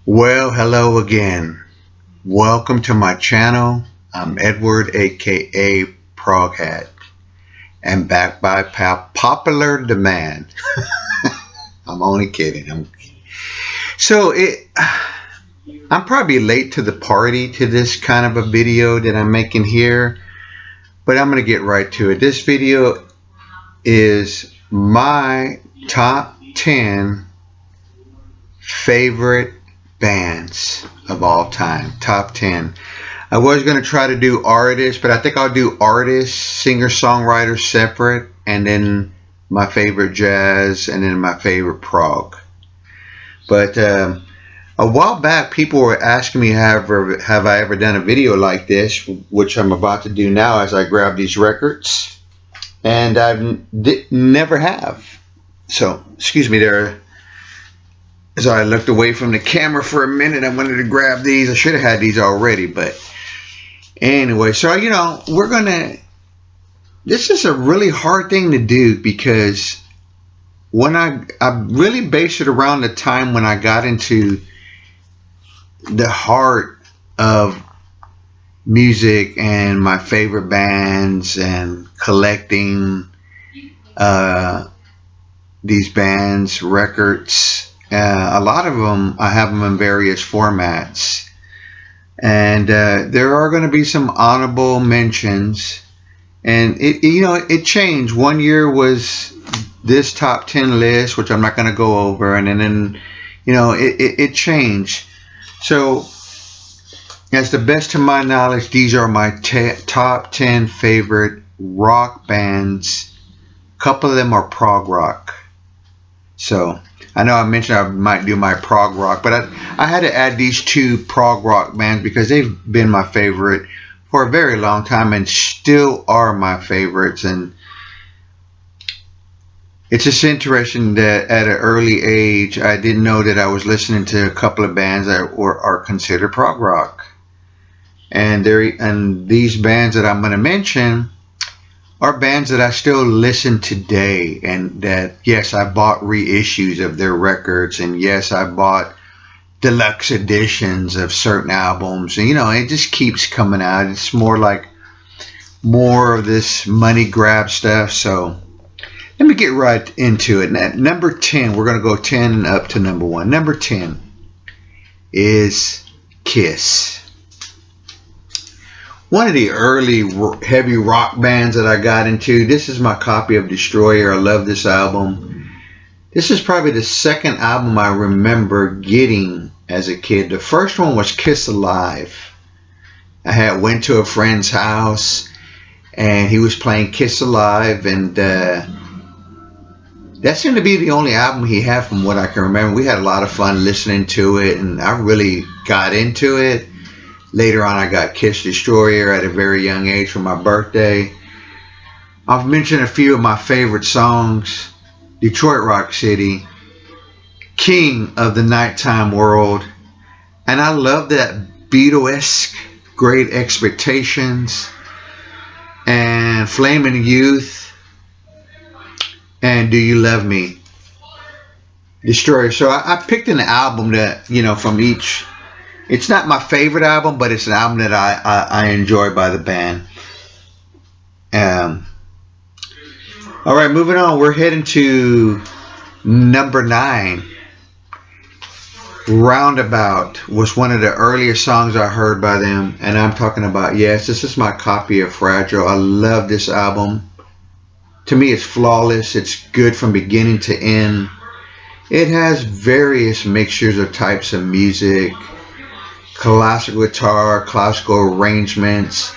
Well, hello again. Welcome to my channel. I'm Edward, aka ProgHat, and backed by popular demand. I'm only kidding. I'm probably late to the party to this kind of a video that I'm making here, but I'm gonna get right to it. This video is my top 10 favorite bands of all time. Top 10. I was going to try to do artists, but I think I'll do artists, singer-songwriters separate, and then my favorite jazz, and then my favorite prog. But a while back, people were asking me, have I ever done a video like this, which I'm about to do now as I grab these records, and I never have. So, excuse me there. So I looked away from the camera for a minute. I wanted to grab these. I should have had these already, but anyway. So, this is a really hard thing to do because when I really based it around the time when I got into the heart of music and my favorite bands and collecting these bands, records. A lot of them, I have them in various formats, and there are going to be some honorable mentions. And it changed. One year was this top 10 list, which I'm not going to go over, and then it changed. So, as the best to my knowledge, these are my top 10 favorite rock bands. A couple of them are prog rock. So I know I mentioned I might do my prog rock, but I had to add these two prog rock bands because they've been my favorite for a very long time and still are my favorites. And it's just interesting that at an early age, I didn't know that I was listening to a couple of bands that are considered prog rock. And these bands that I'm going to mention are bands that I still listen today, and that, yes, I bought reissues of their records, and yes, I bought deluxe editions of certain albums, and it just keeps coming out. It's more of this money grab stuff. So let me get right into it. At number 10, we're going to go 10 up to number 1. Number 10 is Kiss. One of the early heavy rock bands that I got into. This is my copy of Destroyer. I love this album. This is probably the second album I remember getting as a kid. The first one was Kiss Alive. I went to a friend's house and he was playing Kiss Alive, and that seemed to be the only album he had from what I can remember. We had a lot of fun listening to it, and I really got into it. Later on, I got Kiss Destroyer at a very young age for my birthday. I've mentioned a few of my favorite songs. Detroit Rock City, King of the Nighttime World, and I love that Beatles-esque Great Expectations, and Flaming Youth, and Do You Love Me? Destroyer. So I picked an album that, from each. It's not my favorite album, but it's an album that I enjoy by the band. All right, moving on. We're heading to number 9. Roundabout was one of the earliest songs I heard by them, and I'm talking about, yes, this is my copy of Fragile. I love this album. To me, it's flawless. It's good from beginning to end. It has various mixtures of types of music. Classical guitar, classical arrangements,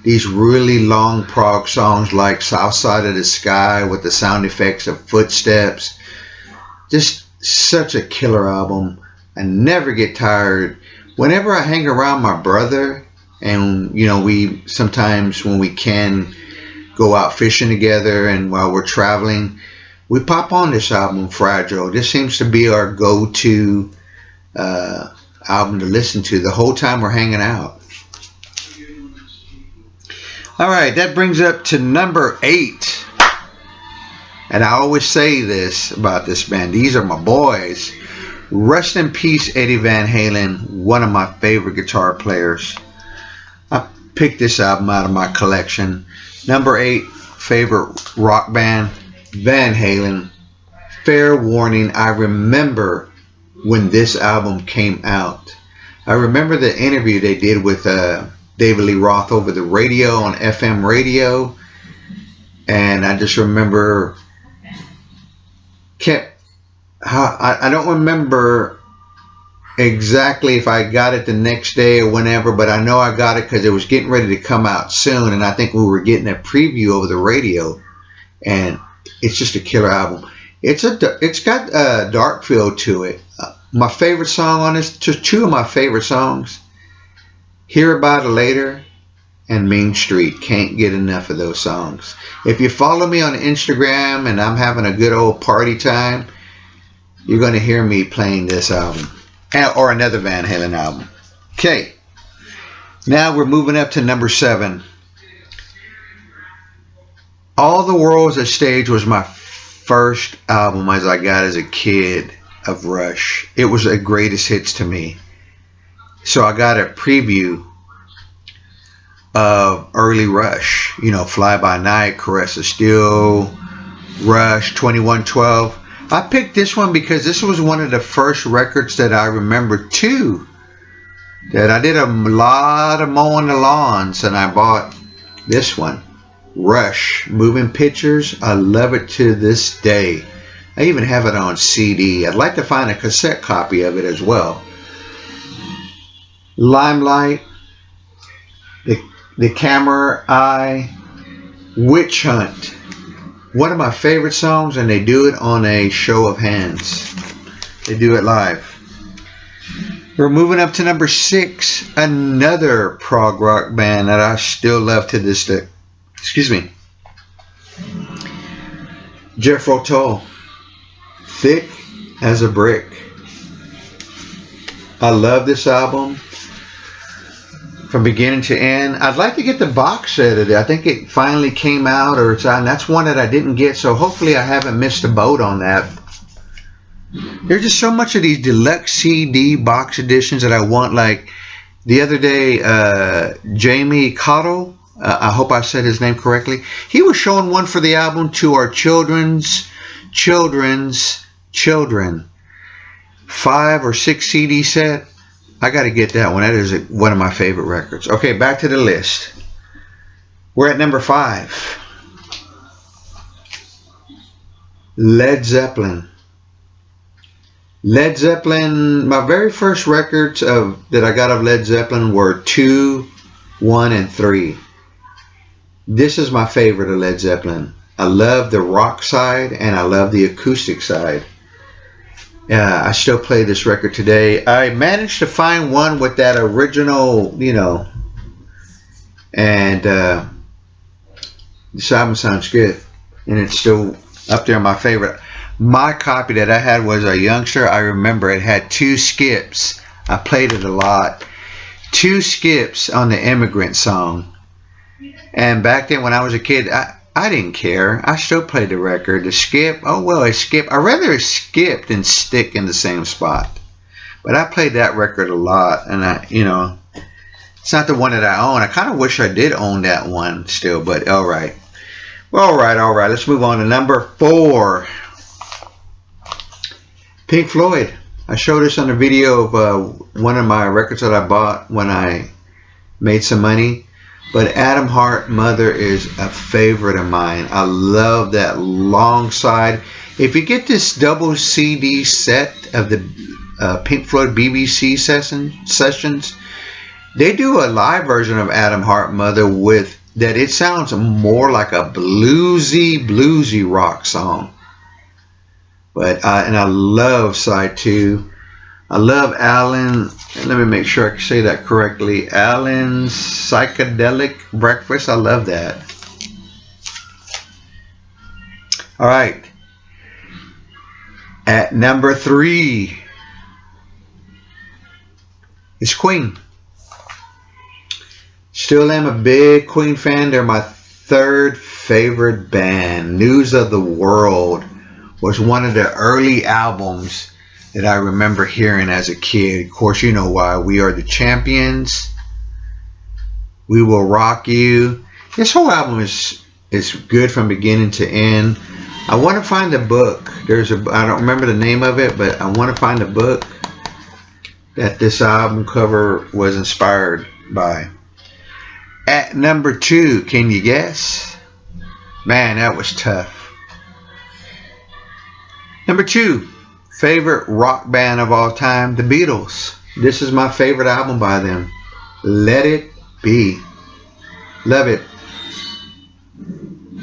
these really long prog songs like South Side of the Sky with the sound effects of footsteps. Just such a killer album. I never get tired. Whenever I hang around my brother, and we sometimes, when we can, go out fishing together, and while we're traveling, we pop on this album, Fragile. This seems to be our go-to album to listen to the whole time we're hanging out. All right, that brings up to number 8. And I always say this about this band. These are my boys. Rest in peace, Eddie Van Halen, one of my favorite guitar players. I picked this album out of my collection. Number 8, favorite rock band, Van Halen. Fair warning, I remember when this album came out. I remember the interview they did with David Lee Roth over the radio on FM radio. And I just remember I don't remember exactly if I got it the next day or whenever, but I know I got it because it was getting ready to come out soon, and I think we were getting a preview over the radio, and it's just a killer album. It's got a dark feel to it. My favorite song on this, just two of my favorite songs, Hear About It Later and Mean Street. Can't get enough of those songs. If you follow me on Instagram and I'm having a good old party time, you're going to hear me playing this album or another Van Halen album. Okay, now we're moving up to number 7. All the World's a Stage was my first album as I got as a kid of Rush. It was a greatest hits to me. So I got a preview of early Rush, Fly By Night, Caress of Steel, Rush, 2112. I picked this one because this was one of the first records that I remember too, that I did a lot of mowing the lawns, and I bought this one, Rush, Moving Pictures. I love it to this day. I even have it on CD. I'd like to find a cassette copy of it as well. Limelight, The Camera Eye, Witch Hunt. One of my favorite songs, and they do it on a show of hands. They do it live. We're moving up to number 6, another prog rock band that I still love to this day. Excuse me. Jethro Tull, Thick as a Brick. I love this album from beginning to end. I'd like to get the box set of it. I think it finally came out, or it's out, and that's one that I didn't get, so hopefully I haven't missed a boat on that. There's just so much of these deluxe CD box editions that I want. Like the other day, Jamie Cottle, I hope I said his name correctly, he was showing one for the album To Our Children's Children, 5 or 6 CD set. I got to get that one. That is one of my favorite records. Okay, back to the list. We're at number 5. Led Zeppelin. Led Zeppelin, my very first records that I got of Led Zeppelin were 2, 1, and 3. This is my favorite of Led Zeppelin. I love the rock side and I love the acoustic side. I still play this record today. I managed to find one with that original, and this album sounds good, and it's still up there my favorite. My copy that I had was a youngster. I remember it had 2 skips. I played it a lot. 2 skips on the Immigrant Song. And back then when I was a kid, I didn't care. I still played the record. The skip, oh well, I skip. I'd rather skip than stick in the same spot. But I played that record a lot, and it's not the one that I own. I kind of wish I did own that one still, but all right. Well, all right. Let's move on to number 4. Pink Floyd. I showed this on a video of one of my records that I bought when I made some money. But Adam Hart, Mother, is a favorite of mine. I love that long side. If you get this double CD set of the Pink Floyd BBC sessions, they do a live version of Adam Hart, Mother with that. It sounds more like a bluesy rock song. But and I love side 2. I love Alan. Let me make sure I can say that correctly. Alan's Psychedelic Breakfast. I love that. All right. At number 3 is Queen. Still am a big Queen fan. They're my 3rd favorite band. News of the World was one of the early albums that I remember hearing as a kid. Of course, you know why. We Are the Champions, We Will Rock You. This whole album is good from beginning to end. I want to find the book. I don't remember the name of it, but I want to find the book that this album cover was inspired by. At number 2, can you guess? Man, that was tough. Number 2, favorite rock band of all time, the Beatles. This is my favorite album by them. Let It Be. Love it.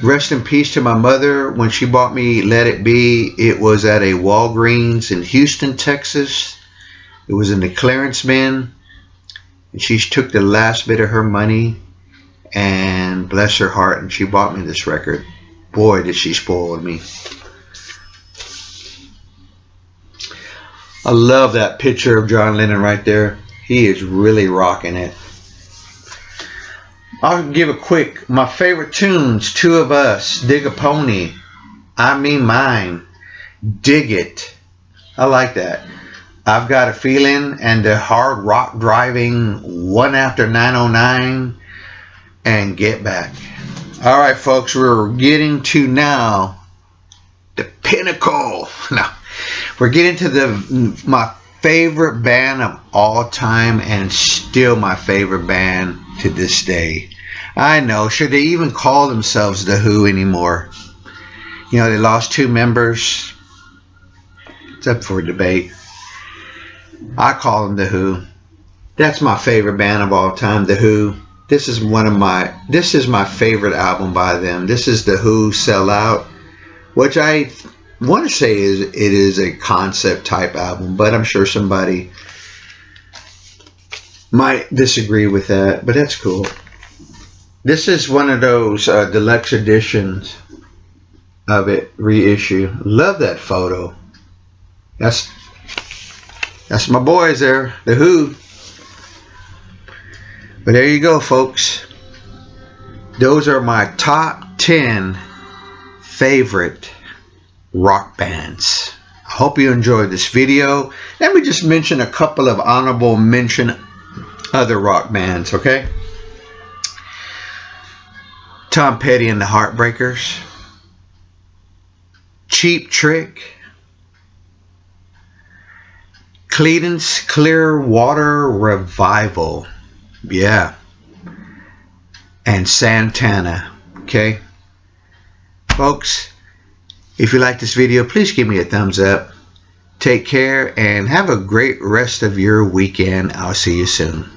Rest in peace to my mother. When she bought me Let It Be, it was at a Walgreens in Houston, Texas. It was in the clearance bin. And she took the last bit of her money, and bless her heart, and she bought me this record. Boy, did she spoil me. I love that picture of John Lennon right there. He is really rocking it. I'll give a quick, my favorite tunes, Two of Us, Dig a Pony, I Mean Mine, Dig It. I like that. I've Got a Feeling, and the hard rock driving One After 909, and Get Back. All right, folks, we're getting to now the pinnacle. Now, we're getting to my favorite band of all time, and still my favorite band to this day. I know, should they even call themselves The Who anymore? You know, they lost 2 members. It's up for debate. I call them The Who. That's my favorite band of all time, The Who. This is my favorite album by them. This is The Who, Sell Out, which I want to say it is a concept type album, but I'm sure somebody might disagree with that, but that's cool. This is one of those deluxe editions of it, reissue. Love that photo. That's my boys there, The Who. But there you go, folks. Those are my top 10 favorite rock bands. I hope you enjoyed this video. Let me just mention a couple of honorable mention other rock bands, okay? Tom Petty and the Heartbreakers, Cheap Trick, Creedence Clearwater Revival, yeah, and Santana, okay? Folks, if you like this video, please give me a thumbs up. Take care and have a great rest of your weekend. I'll see you soon.